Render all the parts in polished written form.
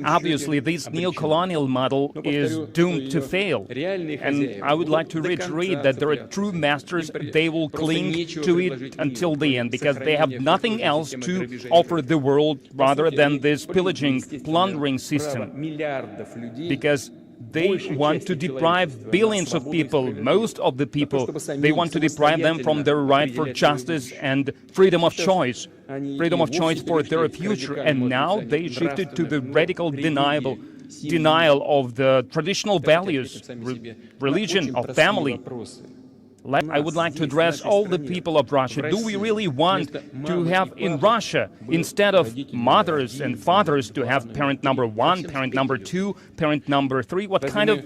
Obviously, this neo-colonial model is doomed to fail. And I would like to reiterate that there are true masters. They will cling to it until the end because they have nothing else to offer the world rather than this pillaging, plundering system. Because they want to deprive billions of people, most of the people, they want to deprive them from their right for justice and freedom of choice for their future. And now they shifted to the radical denial of the traditional values, religion, of family. I would like to address all the people of Russia. Do we really want to have in Russia, instead of mothers and fathers, to have parent number 1, parent number 2, parent number 3? What kind of...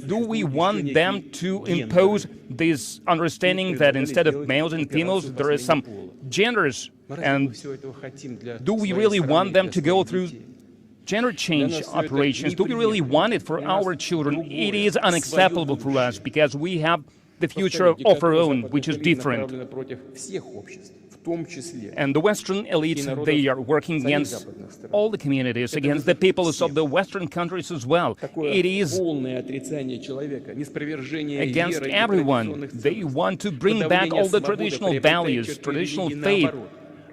Do we want them to impose this understanding that instead of males and females, there is some genders? And do we really want them to go through gender change operations? Do we really want it for our children? It is unacceptable for us because we have the future of our own, which is different. And the Western elites, they are working against all the communities, against the peoples of the Western countries as well. It is against everyone. They want to bring back all the traditional values, traditional faith.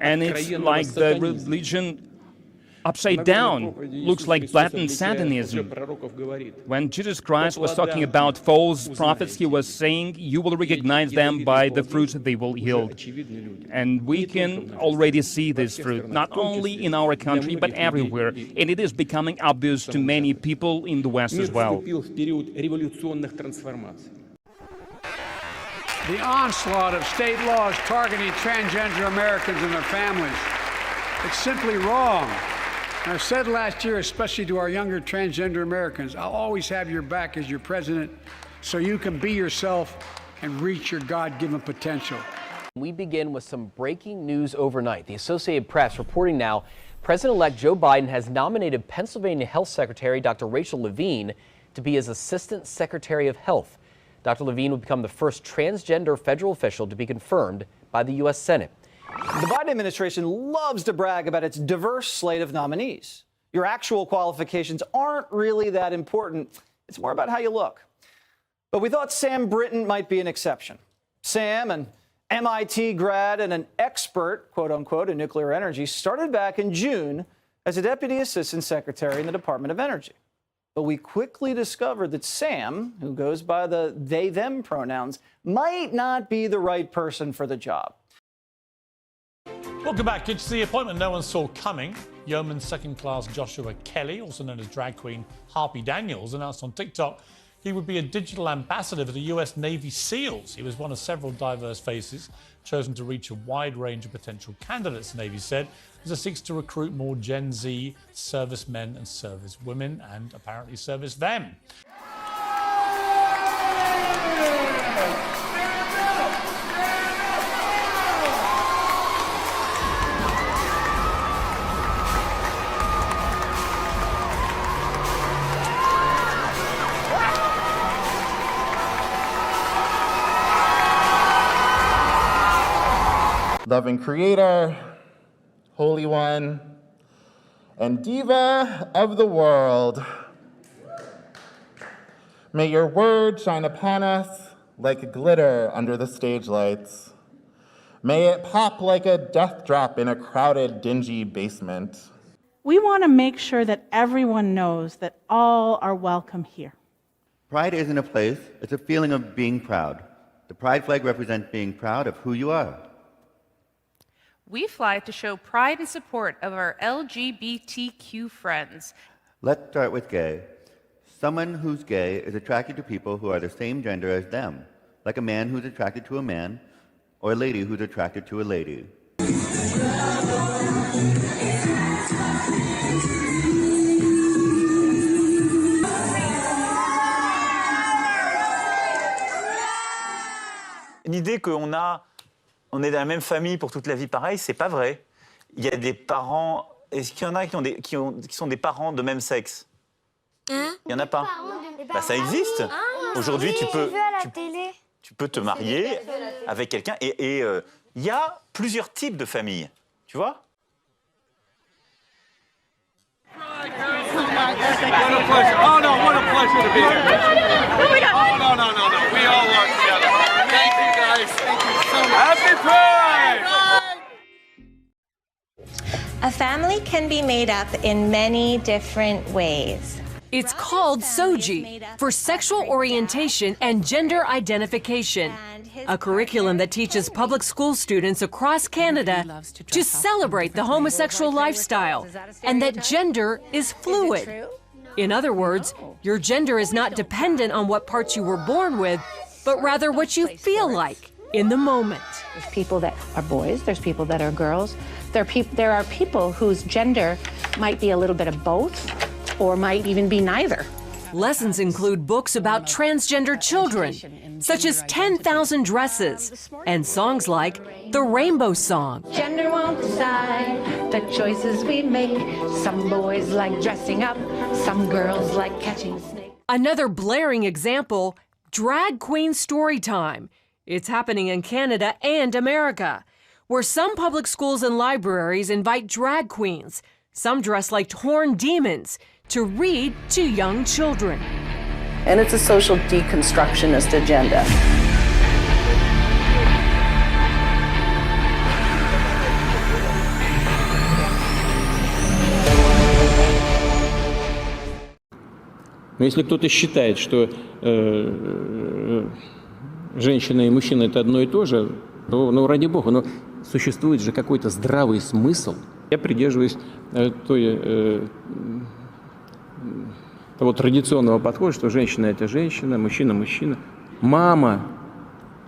And it's like the religion upside down, looks like blatant Satanism. When Jesus Christ was talking about false prophets, he was saying, you will recognize them by the fruits they will yield. And we can already see this fruit, not only in our country, but everywhere. And it is becoming obvious to many people in the West as well. The onslaught of state laws targeting transgender Americans and their families. It's simply wrong. And I said last year, especially to our younger transgender Americans, I'll always have your back as your president so you can be yourself and reach your God-given potential. We begin with some breaking news overnight. The Associated Press reporting now, President-elect Joe Biden has nominated Pennsylvania Health Secretary Dr. Rachel Levine to be his Assistant Secretary of Health. Dr. Levine will become the first transgender federal official to be confirmed by the U.S. Senate. The Biden administration loves to brag about its diverse slate of nominees. Your actual qualifications aren't really that important. It's more about how you look. But we thought Sam Brinton might be an exception. Sam, an MIT grad and an expert, quote unquote, in nuclear energy, started back in June as a deputy assistant secretary in the Department of Energy. But we quickly discovered that Sam, who goes by the they-them pronouns, might not be the right person for the job. Welcome back. It's the appointment no one saw coming. Yeoman second-class Joshua Kelly, also known as drag queen Harpy Daniels, announced on TikTok he would be a digital ambassador for the U.S. Navy SEALs. He was one of several diverse faces chosen to reach a wide range of potential candidates, the Navy said, as it seeks to recruit more Gen Z servicemen and servicewomen and apparently service them. Loving Creator, Holy One, and Diva of the world, may your word shine upon us like glitter under the stage lights. May it pop like a death drop in a crowded, dingy basement. We want to make sure that everyone knows that all are welcome here. Pride isn't a place, it's a feeling of being proud. The pride flag represents being proud of who you are. We fly to show pride and support of our LGBTQ friends. Let's start with gay. Someone who's gay is attracted to people who are the same gender as them, like a man who's attracted to a man, or a lady who's attracted to a lady. L'idée on est dans la même famille pour toute la vie pareil, c'est pas vrai. Il y a des parents. Est-ce qu'il y en a qui sont des parents de même sexe? Il y en a pas. Bah, ça existe. Aujourd'hui, tu peux te marier avec quelqu'un et il y a plusieurs types de familles, tu vois? What a pleasure. Oh, no, what a pleasure to be here. Oh, no. We all work together. Thank you, guys. Thank you so much. Happy Pride! A family can be made up in many different ways. It's called SOGI, for Sexual Orientation and Gender Identification, a curriculum that teaches public school students across Canada to celebrate the homosexual lifestyle and that gender is fluid. In other words, your gender is not dependent on what parts you were born with, but rather what you feel like in the moment. There's people that are boys, there's people that are girls. There are people whose gender might be a little bit of both, or might even be neither. Lessons include books about transgender children, such as 10,000 Dresses, and songs like the Rainbow Song. Gender won't decide the choices we make. Some boys like dressing up, some girls like catching snakes. Another blaring example, drag queen story time. It's happening in Canada and America, where some public schools and libraries invite drag queens, some dressed like horned demons, to read to young children. And it's a social deconstructionist agenda. Но если кто-то считает, что женщина и мужчина это одно и то же, то, ну, ради бога, но существует же какой-то здравый смысл. Я придерживаюсь того традиционного подхода, что женщина – это женщина, мужчина – мужчина. Мама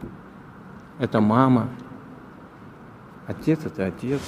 – это мама. Отец – это отец.